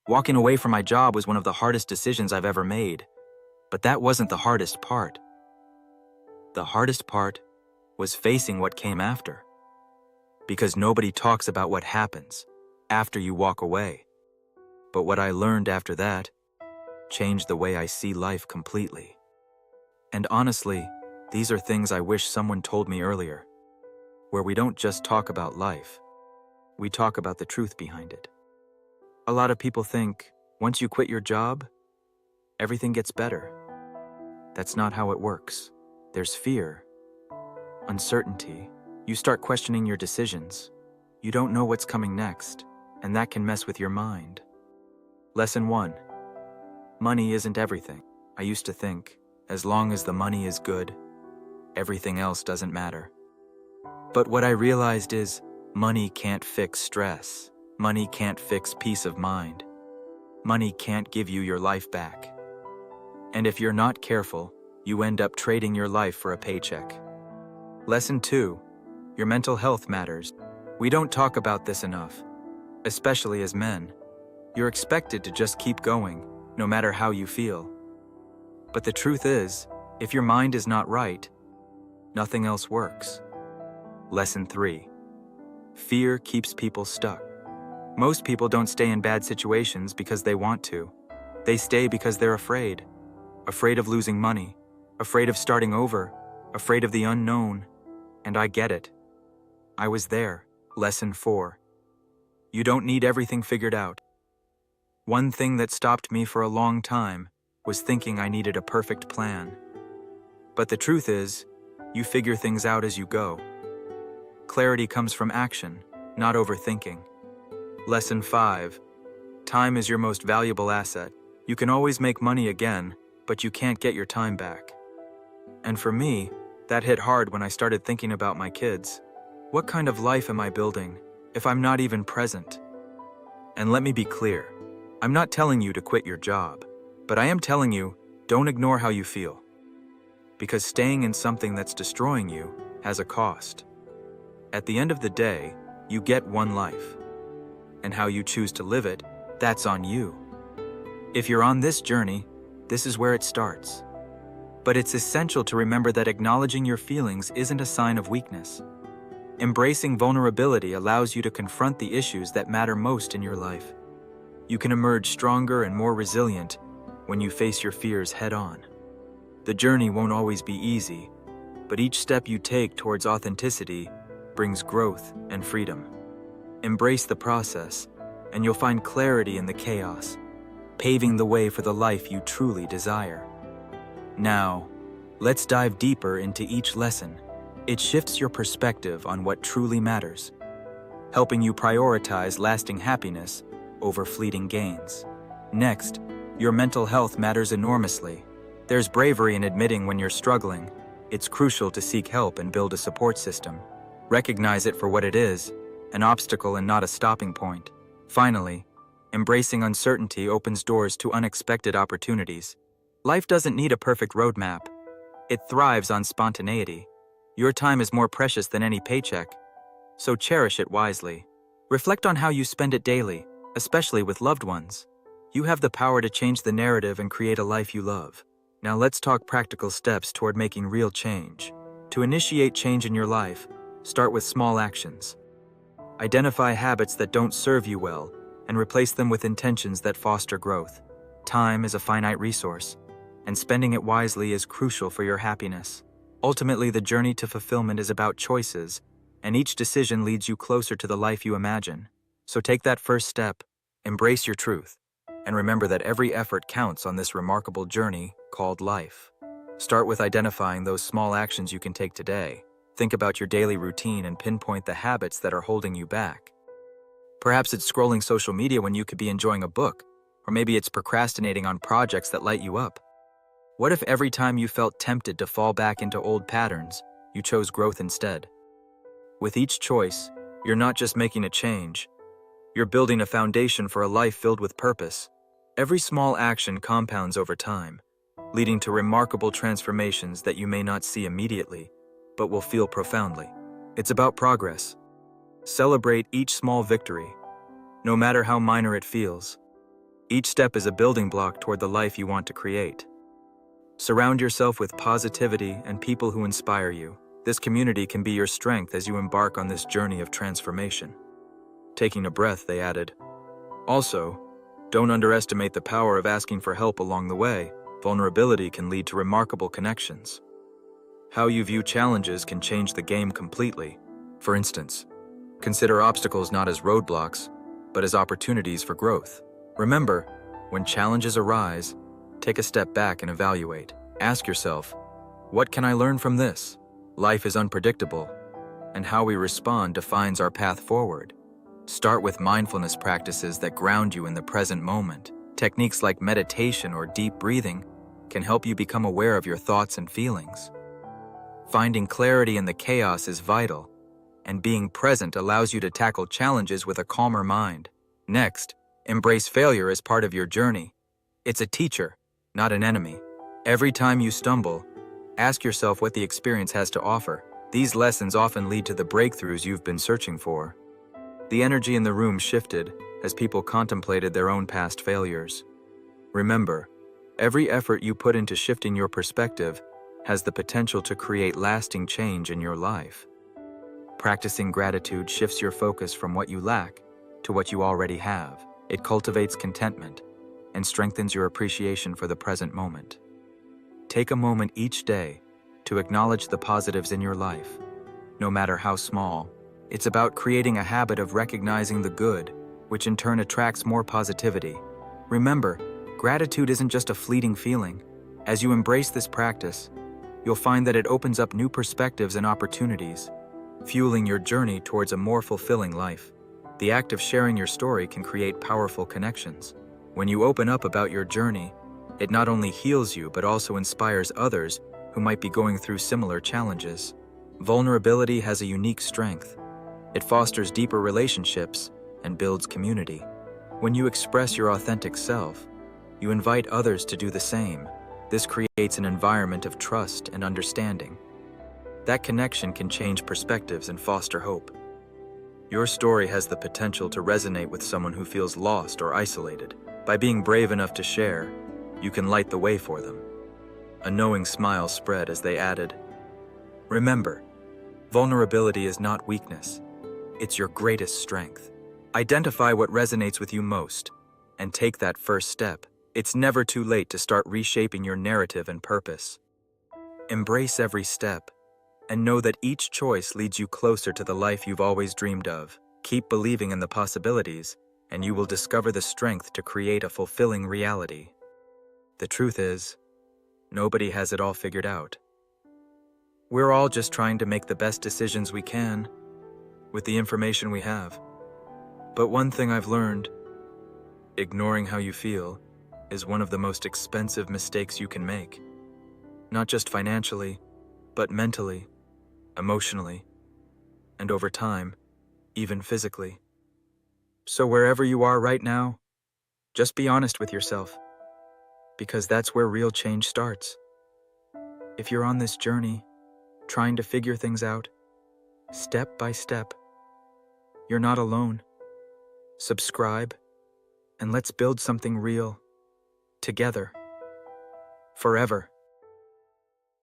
Walking away from my job was one of the hardest decisions I've ever made, but that wasn't the hardest part. The hardest part was facing what came after. Because nobody talks about what happens after you walk away. But what I learned after that changed the way I see life completely. And honestly, these are things I wish someone told me earlier, where we don't just talk about life, we talk about the truth behind it. A lot of people think once you quit your job, everything gets better. That's not how it works. There's fear, uncertainty. You start questioning your decisions. You don't know what's coming next, and that can mess with your mind. Lesson 1. Money isn't everything. I used to think, as long as the money is good, everything else doesn't matter. But what I realized is, money can't fix stress. Money can't fix peace of mind. Money can't give you your life back. And if you're not careful, you end up trading your life for a paycheck. Lesson 2. Your mental health matters. We don't talk about this enough, especially as men. You're expected to just keep going, no matter how you feel. But the truth is, if your mind is not right, nothing else works. Lesson 3. Fear keeps people stuck. Most people don't stay in bad situations because they want to. They stay because they're afraid. Afraid of losing money, afraid of starting over, afraid of the unknown. And I get it. I was there. Lesson 4. You don't need everything figured out. One thing that stopped me for a long time was thinking I needed a perfect plan. But the truth is, you figure things out as you go. Clarity comes from action, not overthinking. Lesson 5. Time is your most valuable asset. You can always make money again, but you can't get your time back. And for me, that hit hard when I started thinking about my kids. What kind of life am I building if I'm not even present? And let me be clear, I'm not telling you to quit your job, but I am telling you, don't ignore how you feel. Because staying in something that's destroying you has a cost. At the end of the day, you get one life. And how you choose to live it, that's on you. If you're on this journey, this is where it starts. But it's essential to remember that acknowledging your feelings isn't a sign of weakness. Embracing vulnerability allows you to confront the issues that matter most in your life. You can emerge stronger and more resilient when you face your fears head-on. The journey won't always be easy, but each step you take towards authenticity brings growth and freedom. Embrace the process, and you'll find clarity in the chaos, paving the way for the life you truly desire. Now, let's dive deeper into each lesson. It shifts your perspective on what truly matters, helping you prioritize lasting happiness over fleeting gains. Next, your mental health matters enormously. There's bravery in admitting when you're struggling. It's crucial to seek help and build a support system. Recognize it for what it is, an obstacle and not a stopping point. Finally, embracing uncertainty opens doors to unexpected opportunities. Life doesn't need a perfect roadmap. It thrives on spontaneity. Your time is more precious than any paycheck, so cherish it wisely. Reflect on how you spend it daily, especially with loved ones. You have the power to change the narrative and create a life you love. Now let's talk practical steps toward making real change. To initiate change in your life, start with small actions. Identify habits that don't serve you well and replace them with intentions that foster growth. Time is a finite resource, and spending it wisely is crucial for your happiness. Ultimately, the journey to fulfillment is about choices, and each decision leads you closer to the life you imagine. So take that first step, embrace your truth, and remember that every effort counts on this remarkable journey called life. Start with identifying those small actions you can take today. Think about your daily routine and pinpoint the habits that are holding you back. Perhaps it's scrolling social media when you could be enjoying a book, or maybe it's procrastinating on projects that light you up. What if every time you felt tempted to fall back into old patterns, you chose growth instead? With each choice, you're not just making a change, you're building a foundation for a life filled with purpose. Every small action compounds over time, leading to remarkable transformations that you may not see immediately, but will feel profoundly. It's about progress. Celebrate each small victory, no matter how minor it feels. Each step is a building block toward the life you want to create. Surround yourself with positivity and people who inspire you. This community can be your strength as you embark on this journey of transformation. Taking a breath, they added. Also, don't underestimate the power of asking for help along the way. Vulnerability can lead to remarkable connections. How you view challenges can change the game completely. For instance, consider obstacles not as roadblocks, but as opportunities for growth. Remember, when challenges arise, take a step back and evaluate. Ask yourself, what can I learn from this? Life is unpredictable, and how we respond defines our path forward. Start with mindfulness practices that ground you in the present moment. Techniques like meditation or deep breathing can help you become aware of your thoughts and feelings. Finding clarity in the chaos is vital, and being present allows you to tackle challenges with a calmer mind. Next, embrace failure as part of your journey. It's a teacher, not an enemy. Every time you stumble, ask yourself what the experience has to offer. These lessons often lead to the breakthroughs you've been searching for. The energy in the room shifted as people contemplated their own past failures. Remember, every effort you put into shifting your perspective has the potential to create lasting change in your life. Practicing gratitude shifts your focus from what you lack to what you already have. It cultivates contentment and strengthens your appreciation for the present moment. Take a moment each day to acknowledge the positives in your life, no matter how small. It's about creating a habit of recognizing the good, which in turn attracts more positivity. Remember, gratitude isn't just a fleeting feeling. As you embrace this practice, you'll find that it opens up new perspectives and opportunities, fueling your journey towards a more fulfilling life. The act of sharing your story can create powerful connections. When you open up about your journey, it not only heals you but also inspires others who might be going through similar challenges. Vulnerability has a unique strength. It fosters deeper relationships and builds community. When you express your authentic self, you invite others to do the same. This creates an environment of trust and understanding. That connection can change perspectives and foster hope. Your story has the potential to resonate with someone who feels lost or isolated. By being brave enough to share, you can light the way for them. A knowing smile spread as they added, remember, vulnerability is not weakness. It's your greatest strength. Identify what resonates with you most and take that first step. It's never too late to start reshaping your narrative and purpose. Embrace every step and know that each choice leads you closer to the life you've always dreamed of. Keep believing in the possibilities, and you will discover the strength to create a fulfilling reality. The truth is, nobody has it all figured out. We're all just trying to make the best decisions we can with the information we have. But one thing I've learned, ignoring how you feel is one of the most expensive mistakes you can make. Not just financially, but mentally, emotionally, and over time, even physically. So wherever you are right now, just be honest with yourself, because that's where real change starts. If you're on this journey, trying to figure things out, step by step, you're not alone. Subscribe, and let's build something real, together, forever.